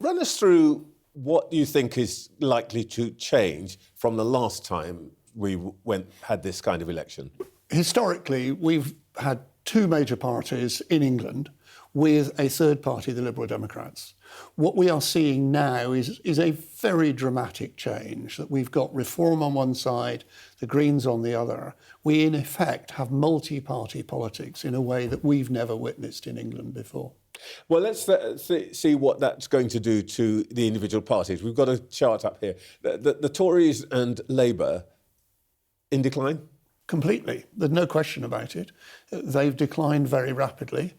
Run us through what you think is likely to change from the last time we had this kind of election. Historically, we've had two major parties in England with a third party, the Liberal Democrats. What we are seeing now is a very dramatic change, that we've got Reform on one side, the Greens on the other. We, in effect, have multi-party politics in a way that we've never witnessed in England before. Well, let's see what that's going to do to the individual parties. We've got a chart up here. The Tories and Labour in decline? Completely. There's no question about it. They've declined very rapidly.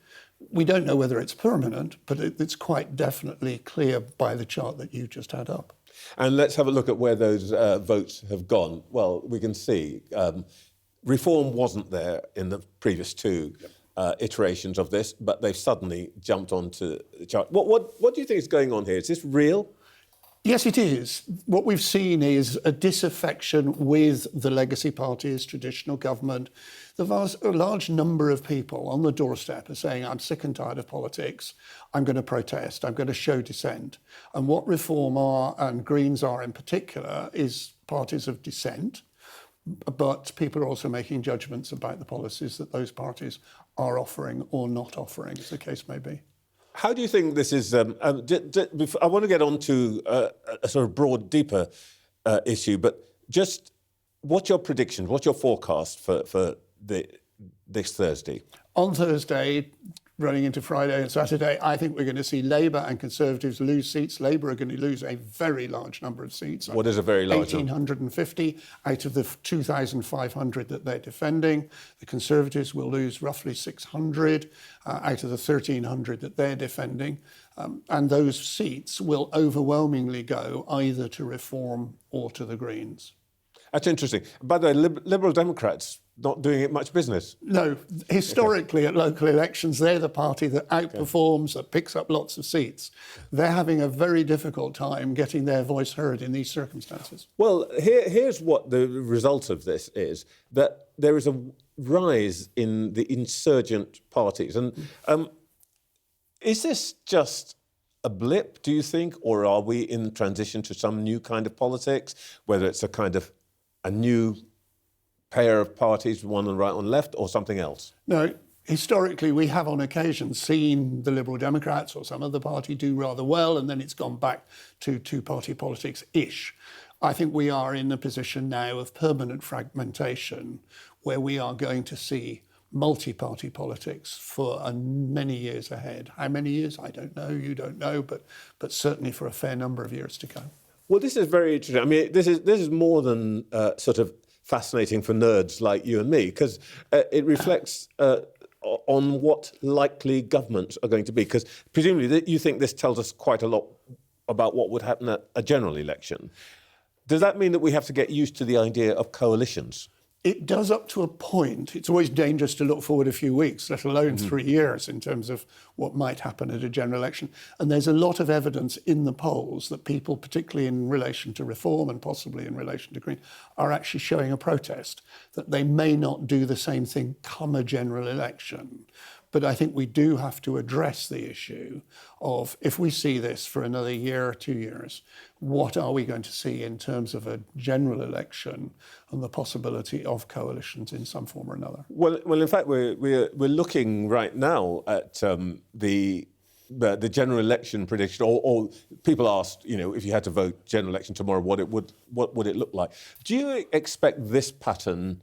We don't know whether it's permanent, but it's quite definitely clear by the chart that you just had up. And let's have a look at where those votes have gone. Well, we can see Reform wasn't there in the previous two iterations of this, but they've suddenly jumped onto the chart. What do you think is going on here? Is this real? Yes, it is. What we've seen is a disaffection with the legacy parties, traditional government. A large number of people on the doorstep are saying, I'm sick and tired of politics, I'm going to protest, I'm going to show dissent. And what Reform are, and Greens are in particular, is parties of dissent. But people are also making judgments about the policies that those parties are offering or not offering, as the case may be. How do you think this is... I want to get on to a sort of broad, deeper issue, but just what's your prediction, what's your forecast for this Thursday? On Thursday, running into Friday and Saturday, I think we're going to see Labour and Conservatives lose seats. Labour are going to lose a very large number of seats. What is a very large number? 1,850 out of the 2,500 that they're defending. The Conservatives will lose roughly 600 out of the 1,300 that they're defending. And those seats will overwhelmingly go either to Reform or to the Greens. That's interesting. By the way, Liberal Democrats not doing it much business. No, historically at local elections, they're the party that outperforms, that picks up lots of seats. They're having a very difficult time getting their voice heard in these circumstances. Well, here's what the result of this is, that there is a rise in the insurgent parties. And is this just a blip, do you think, or are we in transition to some new kind of politics, whether it's a new pair of parties, one on the right, on the left, or something else? No, historically we have on occasion seen the Liberal Democrats or some other party do rather well, and then it's gone back to two-party politics-ish. I think we are in a position now of permanent fragmentation, where we are going to see multi-party politics for many years ahead. How many years? I don't know, you don't know, but certainly for a fair number of years to come. Well, this is very interesting. I mean, this is more than sort of fascinating for nerds like you and me, because it reflects on what likely governments are going to be. Because presumably you think this tells us quite a lot about what would happen at a general election. Does that mean that we have to get used to the idea of coalitions? It does up to a point. It's always dangerous to look forward a few weeks, let alone 3 years, in terms of what might happen at a general election. And there's a lot of evidence in the polls that people, particularly in relation to Reform and possibly in relation to Green, are actually showing a protest, that they may not do the same thing come a general election. But I think we do have to address the issue of, if we see this for another year or 2 years, what are we going to see in terms of a general election and the possibility of coalitions in some form or another? Well, in fact, we're looking right now at the general election prediction, or people asked, if you had to vote general election tomorrow, what would it look like? Do you expect this pattern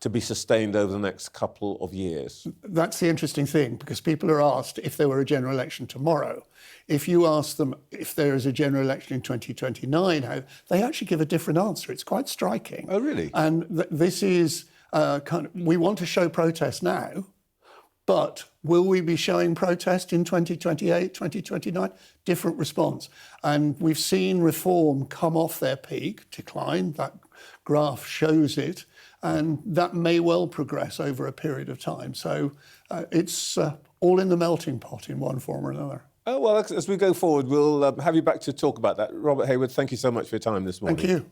to be sustained over the next couple of years? That's the interesting thing, because people are asked if there were a general election tomorrow. If you ask them if there is a general election in 2029, they actually give a different answer. It's quite striking. Oh, really? And this is we want to show protest now, but will we be showing protest in 2028, 2029? Different response. And we've seen Reform come off their peak, decline. That graph shows it. And that may well progress over a period of time. So it's all in the melting pot in one form or another. Oh, well, as we go forward, we'll have you back to talk about that. Robert Hayward, thank you so much for your time this morning. Thank you.